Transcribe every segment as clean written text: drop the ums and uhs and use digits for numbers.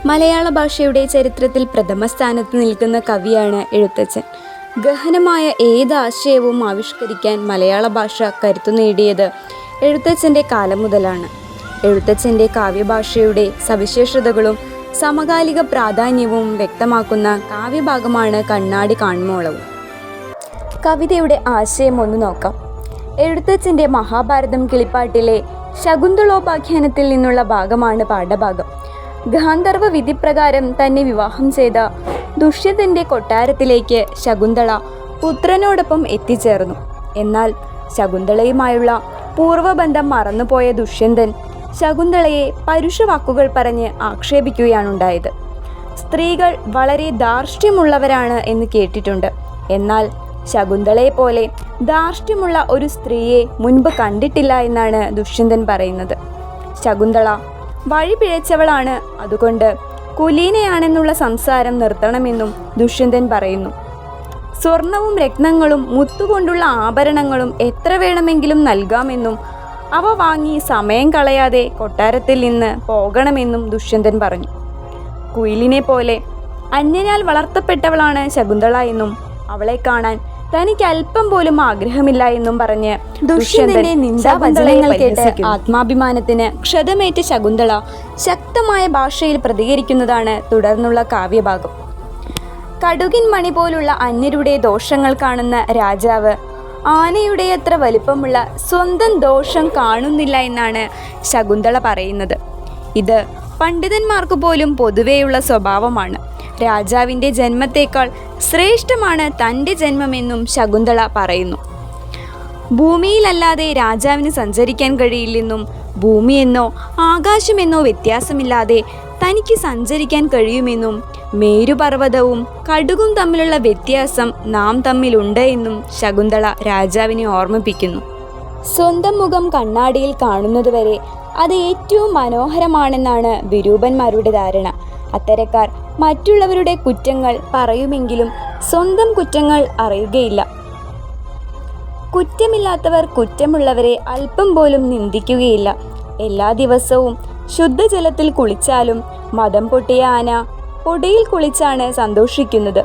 മലയാള ഭാഷയുടെ ചരിത്രത്തിൽ പ്രഥമ സ്ഥാനത്ത് നിൽക്കുന്ന കവിയാണ് എഴുത്തച്ഛൻ. ഗഹനമായ ഏത് ആശയവും ആവിഷ്കരിക്കാൻ മലയാള ഭാഷ കരുത്തു നേടിയത് എഴുത്തച്ഛൻ്റെ കാലം മുതലാണ്. എഴുത്തച്ഛൻ്റെ കാവ്യഭാഷയുടെ സവിശേഷതകളും സമകാലിക പ്രാധാന്യവും വ്യക്തമാക്കുന്ന കാവ്യഭാഗമാണ് കണ്ണാടി കാൺമോളവും. കവിതയുടെ ആശയം ഒന്ന് നോക്കാം. എഴുത്തച്ഛൻ്റെ മഹാഭാരതം കിളിപ്പാട്ടിലെ ശകുന്തളോപാഖ്യാനത്തിൽ നിന്നുള്ള ഭാഗമാണ് പാഠഭാഗം. ഗാന്ധർവ വിധിപ്രകാരം തന്നെ വിവാഹം ചെയ്ത ദുഷ്യന്തൻ്റെ കൊട്ടാരത്തിലേക്ക് ശകുന്തള പുത്രനോടൊപ്പം എത്തിച്ചേർന്നു. എന്നാൽ ശകുന്തളയുമായുള്ള പൂർവ്വബന്ധം മറന്നുപോയ ദുഷ്യന്തൻ ശകുന്തളയെ പരുഷവാക്കുകൾ പറഞ്ഞ് ആക്ഷേപിക്കുകയാണുണ്ടായത്. സ്ത്രീകൾ വളരെ ധാർഷ്ട്യമുള്ളവരാണ് എന്ന് കേട്ടിട്ടുണ്ട്. എന്നാൽ ശകുന്തളയെപ്പോലെ ധാർഷ്ട്യമുള്ള ഒരു സ്ത്രീയെ മുൻപ് കണ്ടിട്ടില്ല എന്നാണ് ദുഷ്യന്തൻ പറയുന്നത്. ശകുന്തള വഴി പിഴച്ചവളാണ്, അതുകൊണ്ട് കുലീനയാണെന്നുള്ള സംസാരം നിർത്തണമെന്നും ദുഷ്യന്തൻ പറയുന്നു. സ്വർണവും രത്നങ്ങളും മുത്തുകൊണ്ടുള്ള ആഭരണങ്ങളും എത്ര വേണമെങ്കിലും നൽകാമെന്നും അവ വാങ്ങി സമയം കളയാതെ കൊട്ടാരത്തിൽ നിന്ന് പോകണമെന്നും ദുഷ്യന്തൻ പറഞ്ഞു. കുയിലിനെ പോലെ അന്യനാൽ വളർത്തപ്പെട്ടവളാണ് ശകുന്തള എന്നും അവളെ കാണാൻ തനിക്ക് അല്പം പോലും ആഗ്രഹമില്ല എന്നും പറഞ്ഞ് ദുഷ്യന്തന്റെ നിന്ദാവചനങ്ങൾ കേട്ട് ആത്മാഭിമാനത്തിന് ക്ഷതമേറ്റ ശകുന്തള ശക്തമായ ഭാഷയിൽ പ്രതികരിക്കുന്നതാണ് തുടർന്നുള്ള കാവ്യഭാഗം. കടുകിൻ മണി പോലുള്ള അന്യരുടെ ദോഷങ്ങൾ കാണുന്ന രാജാവ് ആനയുടെ അത്ര വലിപ്പമുള്ള സ്വന്തം ദോഷം കാണുന്നില്ല എന്നാണ് ശകുന്തള പറയുന്നത്. ഇത് പണ്ഡിതന്മാർക്ക് പോലും പൊതുവെയുള്ള സ്വഭാവമാണ്. രാജാവിൻ്റെ ജന്മത്തേക്കാൾ ശ്രേഷ്ഠമാണ് തൻ്റെ ജന്മമെന്നും ശകുന്തള പറയുന്നു. ഭൂമിയിലല്ലാതെ രാജാവിന് സഞ്ചരിക്കാൻ കഴിയില്ലെന്നും ഭൂമിയെന്നോ ആകാശമെന്നോ വ്യത്യാസമില്ലാതെ തനിക്ക് സഞ്ചരിക്കാൻ കഴിയുമെന്നും മേരുപർവ്വതവും കടുകും തമ്മിലുള്ള വ്യത്യാസം നാം തമ്മിലുണ്ട് എന്നും ശകുന്തള രാജാവിനെ ഓർമ്മിപ്പിക്കുന്നു. സ്വന്തം മുഖം കണ്ണാടിയിൽ കാണുന്നതുവരെ അത് ഏറ്റവും മനോഹരമാണെന്നാണ് വിരൂപന്മാരുടെ ധാരണ. അത്തരക്കാർ മറ്റുള്ളവരുടെ കുറ്റങ്ങൾ പറയുമെങ്കിലും സ്വന്തം കുറ്റങ്ങൾ അറിയുകയില്ല. കുറ്റമില്ലാത്തവർ കുറ്റമുള്ളവരെ അല്പം പോലും നിന്ദിക്കുകയില്ല. എല്ലാ ദിവസവും ശുദ്ധജലത്തിൽ കുളിച്ചാലും മദം പൊട്ടിയ ആന പൊടിയിൽ കുളിച്ചാണ് സന്തോഷിക്കുന്നത്.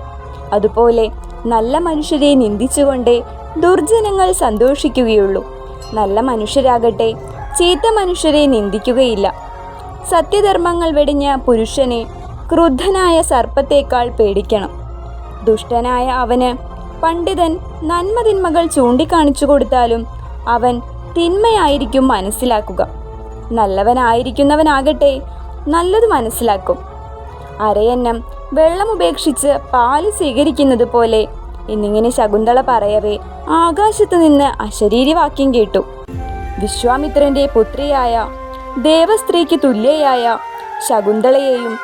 അതുപോലെ നല്ല മനുഷ്യരെ നിന്ദിച്ചുകൊണ്ടേ ദുർജനങ്ങൾ സന്തോഷിക്കുകയുള്ളൂ. നല്ല മനുഷ്യരാകട്ടെ ചീത്ത മനുഷ്യരെ നിന്ദിക്കുകയില്ല. സത്യധർമ്മങ്ങൾ വെടിഞ്ഞ പുരുഷനെ ക്രുദ്ധനായ സർപ്പത്തേക്കാൾ പേടിക്കണം. ദുഷ്ടനായ അവന് പണ്ഡിതൻ നന്മതിന്മകൾ ചൂണ്ടിക്കാണിച്ചു കൊടുത്താലും അവൻ തിന്മയായിരിക്കും മനസ്സിലാക്കുക. നല്ലവനായിരിക്കുന്നവനാകട്ടെ നല്ലത് മനസ്സിലാക്കും. അരയന്നം വെള്ളമുപേക്ഷിച്ച് പാല് സ്വീകരിക്കുന്നത് പോലെ എന്നിങ്ങനെ ശകുന്തള പറയവേ ആകാശത്ത് നിന്ന് അശരീരിവാക്യം കേട്ടു. വിശ്വാമിത്രൻ്റെ പുത്രിയായ ദേവസ്ത്രീക്ക് തുല്യയായ ശകുന്തളയെയും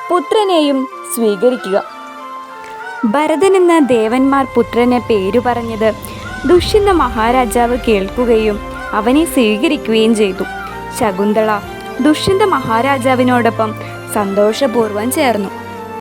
പുത്രനെയും സ്വീകരിക്കുക. ഭരതൻ എന്ന ദേവന്മാർ പുത്രന് പേരു പറഞ്ഞത് ദുഷ്യന്ത മഹാരാജാവ് കേൾക്കുകയും അവനെ സ്വീകരിക്കുകയും ചെയ്തു. ശകുന്തള ദുഷ്യന്ത മഹാരാജാവിനോടൊപ്പം സന്തോഷപൂർവ്വം ചേർന്നു.